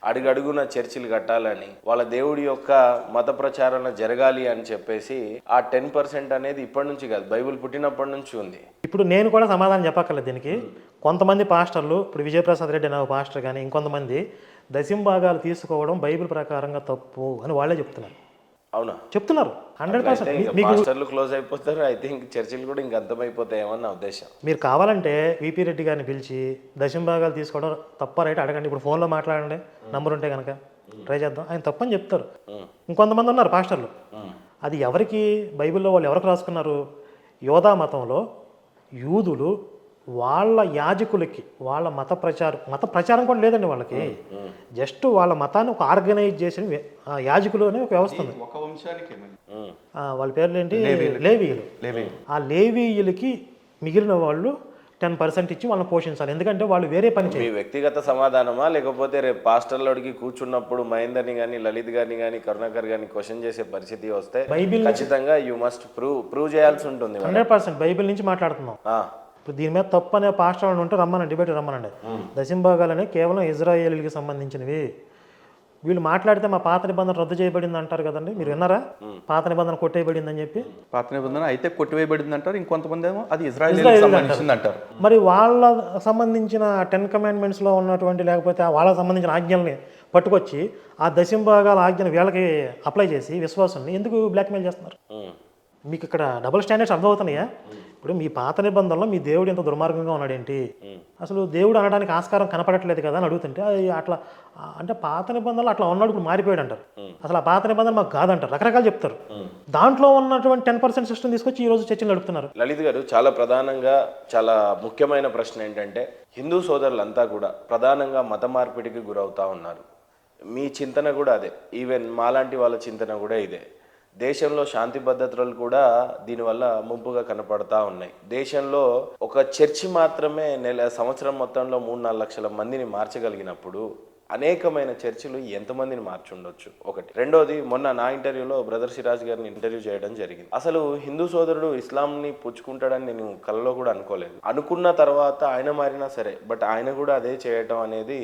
అడుగడుగున చర్చిలు కట్టాలని, వాళ్ళ దేవుడి యొక్క మత ప్రచారణ జరగాలి అని చెప్పేసి ఆ 10% అనేది ఇప్పటి నుంచి కాదు, బైబిల్ పుట్టినప్పటి నుంచి ఉంది. ఇప్పుడు నేను కూడా సమాధానం చెప్పక్కర్లేదు దీనికి. కొంతమంది పాస్టర్లు, ఇప్పుడు విజయప్రసాద్ రెడ్డి అనే పాస్టర్ కానీ ఇంకొంతమంది దశంభాగాలు తీసుకోవడం బైబిల్ ప్రకారంగా తప్పు అని వాళ్ళే చెప్తున్నారు. అవునా? చెప్తున్నారు 100%. మీకు మాస్టర్లు క్లోజ్ అయిపోతారు. ఐ థింక్ చర్చిలు కూడా ఇంక అంతమైపోతాయేమో నా ఉద్దేశం. మీరు కావాలంటే విపి రెడ్డి గారిని పిలిచి దశంభాగాలు తీసుకోవడం తప్ప రైట్ అడగండి. ఇప్పుడు ఫోన్లో మాట్లాడండి, నంబర్ ఉంటే కనుక ట్రై చేద్దాం. ఆయన తప్పని చెప్తారు. ఇంకొంతమంది ఉన్నారు పాస్టర్లు. అది ఎవరికి, బైబిల్లో వాళ్ళు ఎవరికి రాసుకున్నారు? యోధా మతంలో యూదులు వాళ్ళ యాజకులకి వాళ్ళ మత ప్రచారం కూడా లేదండి వాళ్ళకి. జస్ట్ వాళ్ళ మతాన్ని ఒక ఆర్గనైజ్ చేసిన యాజకులు అనే ఒక వ్యవస్థ ఉంది. ఒక వంశానికి వాళ్ళ పేర్లు ఏంటి? లేవీయులు. ఆ లేవీయులకి మిగిలిన వాళ్ళు 10% ఇచ్చి వాళ్ళని పోషించాలి. ఎందుకంటే వాళ్ళు వేరే పని చేయాలి. మీ వ్యక్తిగత సమాధానమా, లేకపోతే రేపు పాస్టర్లోడికి కూర్చున్నప్పుడు మహేందర్ని కానీ, లలిత్ గారిని కానీ, కరుణాకర్ గారిని క్వశ్చన్ చేసే పరిస్థితి వస్తే బైబిల్ ఖచ్చితంగా యూ మస్ట్ ప్రూవ్ చేయాల్సి ఉంటుంది. 100% బైబిల్ నుంచి మాట్లాడుతున్నాం. ఇప్పుడు దీని మీద తప్పు అనే పాస్టర్ ఉంటే రమ్మనండి, డిబేట్ రమ్మనండి. దశంభాగాలనే కేవలం ఇజ్రాయేలీకి సంబంధించినవి. వీళ్ళు మాట్లాడితే మా పాత నిబంధన రద్దు చేయబడింది అంటారు కదండి, మీరు విన్నారా? పాత నిబంధన కొట్టేయబడింది అని చెప్పి. పాత నిబంధన అయితే కొట్టివేయబడింది అంటారు, ఇంకొంతమంది ఏమో అది ఇజ్రాయెల్ సంబంధించింది అంటారు. మరి వాళ్ళ సంబంధించిన 10 కమాండ్మెంట్స్లో ఉన్నటువంటి, లేకపోతే వాళ్ళకి సంబంధించిన ఆజ్ఞల్ని పట్టుకొచ్చి ఆ దశంభాగాల ఆజ్ఞను వీళ్ళకి అప్లై చేసి విశ్వాసాన్ని ఎందుకు బ్లాక్మెయిల్ చేస్తున్నారు? మీకు ఇక్కడ డబుల్ స్టాండర్డ్స్ అర్థమవుతున్నాయా? ఇప్పుడు మీ పాత నిబంధనలో మీ దేవుడు ఎంత దుర్మార్గంగా ఉన్నాడేంటి, అసలు దేవుడు అనడానికి ఆస్కారం కనపడట్లేదు కదా అని అడుగుతుంటే అది అట్లా అంటే పాత నిబంధనలు అట్లా ఉన్నాడు, ఇప్పుడు మారిపోయాడు అంటారు. అసలు ఆ పాత నిబంధన మాకు కాదంటారు, రకరకాలు చెప్తారు. దాంట్లో ఉన్నటువంటి 10% సిస్టమ్ తీసుకొచ్చి ఈ రోజు చర్చలు నడుపుతున్నారు. లలిత్ గారు, చాలా ప్రధానంగా చాలా ముఖ్యమైన ప్రశ్న ఏంటంటే, హిందూ సోదరులంతా కూడా ప్రధానంగా మత మార్పిడికి గురవుతా ఉన్నారు. మీ చింతన కూడా అదే, ఈవెన్ మాలాంటి వాళ్ళ చింతన కూడా ఇదే. దేశంలో శాంతి భద్రతలు కూడా దీనివల్ల ముంపుగా కనపడతా ఉన్నాయి. దేశంలో ఒక చర్చి మాత్రమే సంవత్సరం మొత్తంలో 3-4 లక్షల మందిని మార్చగలిగినప్పుడు అనేకమైన చర్చిలు ఎంతమందిని మార్చుండొచ్చు? ఒకటి. రెండోది, మొన్న నా ఇంటర్వ్యూలో బ్రదర్ సిరాజ్ గారిని ఇంటర్వ్యూ చేయడం జరిగింది. అసలు హిందూ సోదరుడు ఇస్లాంని పుచ్చుకుంటాడని నేను కలలో కూడా అనుకోలేదు. అనుకున్న తర్వాత ఆయన మారినా సరే, బట్ ఆయన కూడా అదే చేయటం అనేది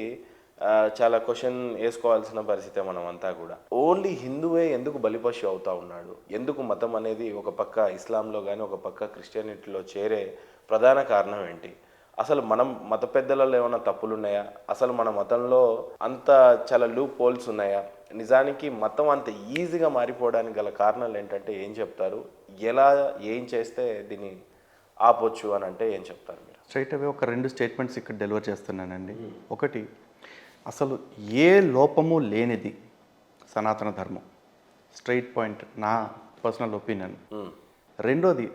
చాలా క్వశ్చన్ వేసుకోవాల్సిన పరిస్థితి. మనం అంతా కూడా ఓన్లీ హిందువే ఎందుకు బలిపశు అవుతా ఉన్నాడు? ఎందుకు మతం అనేది ఒక పక్క ఇస్లాంలో కానీ ఒక పక్క క్రిస్టియానిటీలో చేరే ప్రధాన కారణం ఏంటి? అసలు మనం మత పెద్దలలో ఏమైనా తప్పులు ఉన్నాయా? అసలు మన మతంలో అంత చాలా లూప్ హోల్స్ ఉన్నాయా? నిజానికి మతం అంత ఈజీగా మారిపోవడానికి గల కారణాలు ఏంటంటే ఏం చెప్తారు? ఎలా ఏం చేస్తే దీన్ని ఆపొచ్చు అని అంటే ఏం చెప్తారు మీరు? స్ట్రైట్ అవే ఒక 2 స్టేట్మెంట్స్ ఇక్కడ డెలివర్ చేస్తున్నానండి. ఒకటి, అసలు ఏ లోపము లేనిది సనాతన ధర్మం, స్ట్రైట్ పాయింట్, నా పర్సనల్ ఒపీనియన్. రెండోది,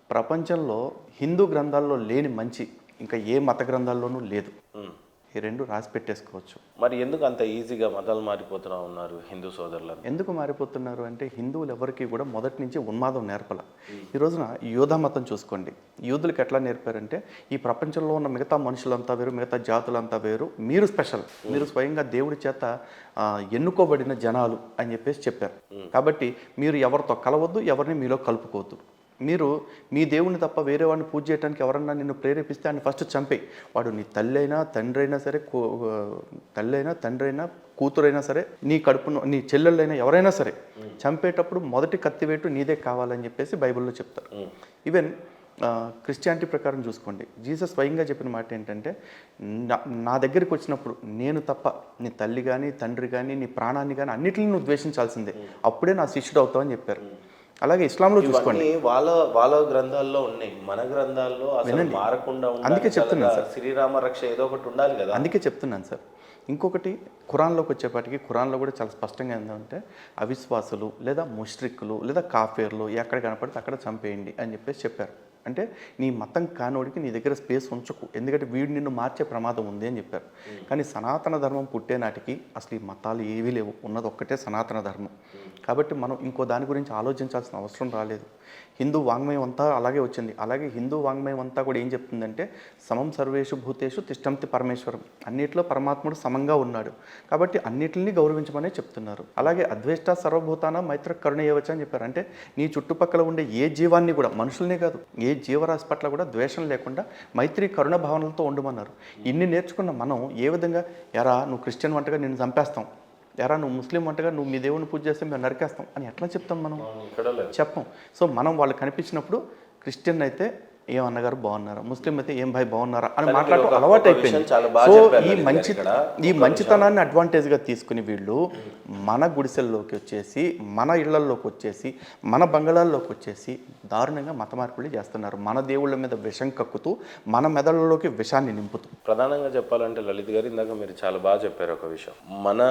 ప్రపంచంలో హిందూ గ్రంథాల్లో లేని మంచి ఇంకా ఏ మత గ్రంథాల్లోనూ లేదు. ఈ 2 రాసి పెట్టేసుకోవచ్చు. మరి ఎందుకు అంత ఈజీగా మతాలు మారిపోతున్నా ఉన్నారు హిందూ సోదరులను? ఎందుకు మారిపోతున్నారు అంటే, హిందువులు ఎవరికి కూడా మొదటి నుంచి ఉన్మాదం నేర్పల. ఈ రోజున యోధా మతం చూసుకోండి, యూదులకు ఎట్లా నేర్పారంటే, ఈ ప్రపంచంలో ఉన్న మిగతా మనుషులంతా వేరు, మిగతా జాతులంతా వేరు, మీరు స్పెషల్, మీరు స్వయంగా దేవుడి చేత ఎన్నుకోబడిన జనాలు అని చెప్పేసి చెప్పారు. కాబట్టి మీరు ఎవరితో కలవద్దు, ఎవరిని మీలో కలుపుకోవద్దు. మీరు మీ దేవుని తప్ప వేరే వాడిని పూజ చేయడానికి ఎవరన్నా నిన్ను ప్రేరేపిస్తే ఆయన ఫస్ట్ చంపే. వాడు నీ తల్లి అయినా తండ్రి అయినా సరే, తండ్రి అయినా కూతురైనా సరే, నీ కడుపును నీ చెల్లెళ్ళైనా ఎవరైనా సరే, చంపేటప్పుడు మొదటి కత్తివేటు నీదే కావాలని చెప్పేసి బైబిల్లో చెప్తారు. ఈవెన్ క్రిస్టియానిటీ ప్రకారం చూసుకోండి, జీసస్ స్వయంగా చెప్పిన మాట ఏంటంటే, నా దగ్గరికి వచ్చినప్పుడు నేను తప్ప నీ తల్లి కానీ తండ్రి కానీ నీ ప్రాణాన్ని కానీ అన్నిటిని నువ్వు ద్వేషించాల్సిందే, అప్పుడే నా శిష్యుడు అవుతావు అని చెప్పారు. అలాగే ఇస్లాంలో చూసుకోండి, వాళ్ళ గ్రంథాల్లో ఉన్నాయి, మన గ్రంథాల్లో అసలు మారకుండా. అందుకే చెప్తున్నాను సార్, శ్రీరామ రక్ష ఏదో ఒకటి ఉండాలి కదా. అందుకే చెప్తున్నాను సార్. ఇంకొకటి, ఖురాన్లోకి వచ్చేపాటికి ఖురాన్లో కూడా చాలా స్పష్టంగా ఏంటంటే, అవిశ్వాసులు లేదా ముష్రిక్కులు లేదా కాఫీర్లు ఎక్కడ కనపడితే అక్కడ చంపేయండి అని చెప్పేసి చెప్పారు. అంటే నీ మతం కానోడికి నీ దగ్గర స్పేస్ ఉంచకు, ఎందుకంటే వీడు నిన్ను మార్చే ప్రమాదం ఉంది అని చెప్పారు. కానీ సనాతన ధర్మం పుట్టే నాటికి అసలు ఈ మతాలు ఏవీ లేవు, ఉన్నది ఒక్కటే సనాతన ధర్మం. కాబట్టి మనం ఇంకో దాని గురించి ఆలోచించాల్సిన అవసరం రాలేదు. హిందూ వాంగ్మయం అంతా అలాగే వచ్చింది. అలాగే హిందూ వాంగ్మయం అంతా కూడా ఏం చెప్తుందంటే, సమం సర్వేషు భూతేషు తిష్టంతి పరమేశ్వరం, అన్నిట్లో పరమాత్ముడు సమంగా ఉన్నాడు, కాబట్టి అన్నిటిని గౌరవించమనే చెప్తున్నారు. అలాగే అద్వేష్ట సర్వభూతాన మైత్ర కరుణయేవచ అని చెప్పారు. అంటే నీ చుట్టుపక్కల ఉండే ఏ జీవాన్ని కూడా, మనుషులనే కాదు, ఏ జీవరాశి పట్ల కూడా ద్వేషం లేకుండా మైత్రి కరుణ భావనలతో ఉండమన్నారు. ఇన్ని నేర్చుకున్న మనం ఏ విధంగా ఎరా నువ్వు క్రిస్టియన్ వంటగా నిన్ను చంపేస్తాం, ఎరా నువ్వు ముస్లిం వంటగా నువ్వు మీ దేవుని పూజ చేస్తే మేము నరికేస్తాం అని ఎట్లా చెప్తాం మనం? ఇక్కడ లేదు. చెప్పం. సో మనం వాళ్ళు కనిపించినప్పుడు క్రిస్టియన్ అయితే ఏం అన్నగారు బాగున్నారా, ముస్లిం అయితే ఏం భాయ్ బాగున్నారా అని మాట్లాడటం అలవాటు అయిపోయింది. చాలా బాగా సో చెప్పారు ఈ మంచితనాన్ని అడ్వాంటేజ్గా తీసుకుని వీళ్ళు మన గుడిసెల్లోకి వచ్చేసి, మన ఇళ్లల్లోకి వచ్చేసి, మన బంగాళాల్లోకి వచ్చేసి దారుణంగా మత మార్పిడి చేస్తున్నారు. మన దేవుళ్ళ మీద విషం కక్కుతూ, మన మెదళ్ళలోకి విషాన్ని నింపుతూ. ప్రధానంగా చెప్పాలంటే లలిత్ గారు, ఇందాక మీరు చాలా బాగా చెప్పారు ఒక విషయం. మన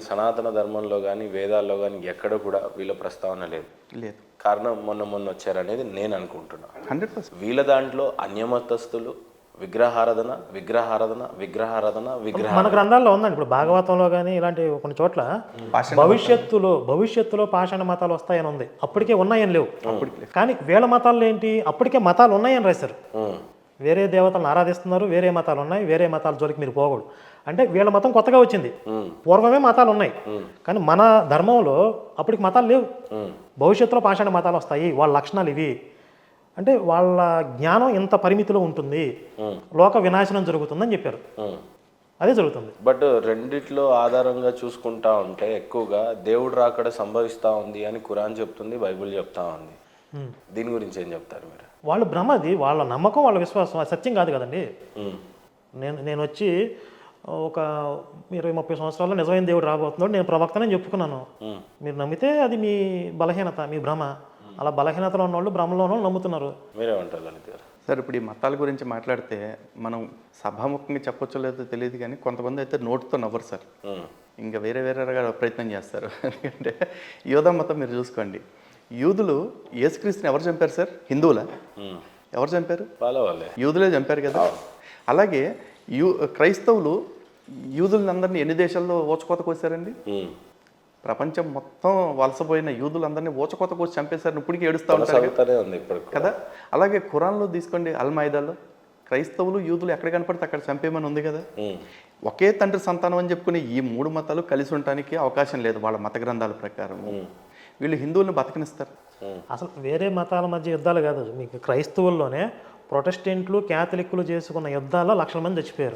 సనాతన ధర్మంలో కానీ వేదాల్లో కానీ ఎక్కడ కూడా వీళ్ళ ప్రస్తావన లేదు. లేదు. కారణం మొన్న వచ్చారనేది నేను అనుకుంటున్నా. 100%. వీళ్ళ దాంట్లో అన్యమతస్థులు విగ్రహారాధన విగ్రహారాధన విగ్రహారాధన మన గ్రంథాల్లో ఉందండి. ఇప్పుడు భాగవతంలో కానీ ఇలాంటి కొన్ని చోట్ల భవిష్యత్తులో పాషాణ మతాలు వస్తాయని ఉంది. అప్పటికే ఉన్నాయని లేవు. కానీ వీళ్ళ మతాల్లో ఏంటి, అప్పటికే మతాలు ఉన్నాయని రాశారు. వేరే దేవతలను ఆరాధిస్తున్నారు, వేరే మతాలు ఉన్నాయి, వేరే మతాల జోలికి మీరు పోకూడదు అంటే వీళ్ళ మతం కొత్తగా వచ్చింది. పూర్వమే మతాలు ఉన్నాయి, కానీ మన ధర్మంలో అప్పటికి మతాలు లేవు. భవిష్యత్తులో పాషాణ మతాలు వస్తాయి, వాళ్ళ లక్షణాలు ఇవి అంటే వాళ్ళ జ్ఞానం ఇంత పరిమితిలో ఉంటుంది, లోక వినాశనం జరుగుతుందని చెప్పారు. అదే జరుగుతుంది. బట్ రెండిట్లో ఆధారంగా చూసుకుంటా ఉంటే ఎక్కువగా దేవుడు రాకడ సంభవిస్తూ ఉంది అని ఖురాన్ చెప్తుంది, బైబిల్ చెప్తా ఉంది. దీని గురించి ఏం చెప్తారు మీరు? వాళ్ళ భ్రమది, వాళ్ళ నమ్మకం, వాళ్ళ విశ్వాసం, అది సత్యం కాదు కదండి. నేను వచ్చి ఒక 20-30 సంవత్సరాల్లో నిజమైన దేవుడు రాబోతున్నాడు, నేను ప్రవక్తనని చెప్పుకున్నాను. మీరు నమ్మితే అది మీ బలహీనత, మీ భ్రమ. అలా బలహీనతలో ఉన్నవాళ్ళు భ్రమలో ఉన్న వాళ్ళు నమ్ముతున్నారు. మీరేమంటారు లలిత్ గారు? సార్, ఇప్పుడు ఈ మతాల గురించి మాట్లాడితే మనం సభాముఖంగా చెప్పొచ్చో లేదో తెలియదు, కానీ కొంతమంది అయితే నోటుతో నవ్వరు సార్, ఇంకా వేరేగా ప్రయత్నం చేస్తారు. ఎందుకంటే యోధా మతం మీరు చూసుకోండి, యూదులు యేసుక్రీస్తుని ఎవరు చంపారు సార్? హిందువులా? ఎవరు చంపారు? వాళ్ళే యూదులే చంపారు కదా. అలాగే క్రైస్తవులు యూదులందరినీ ఎన్ని దేశాల్లో ఓచకోత కోసారండి? ప్రపంచం మొత్తం వలసపోయిన యూదులందరినీ ఓచకోత కోసి చంపేశారు. ఇప్పటికీ ఏడుస్తూ ఉంటారు కదా. అలాగే ఖురాన్లో తీసుకోండి, అల్మాయిదాలో క్రైస్తవులు యూదులు ఎక్కడ కనపడితే అక్కడ చంపేమని ఉంది కదా. ఒకే తండ్రి సంతానం అని చెప్పుకుని ఈ 3 మతాలు కలిసి ఉండటానికి అవకాశం లేదు వాళ్ళ మత గ్రంథాల ప్రకారం. వీళ్ళు హిందువులను బతకనిస్తారు. అసలు వేరే మతాల మధ్య యుద్ధాలు కాదు, మీకు క్రైస్తవుల్లోనే ప్రొటెస్టెంట్లు క్యాథలిక్లు చేసుకున్న యుద్ధాల్లో లక్షల మంది చచ్చిపోయారు.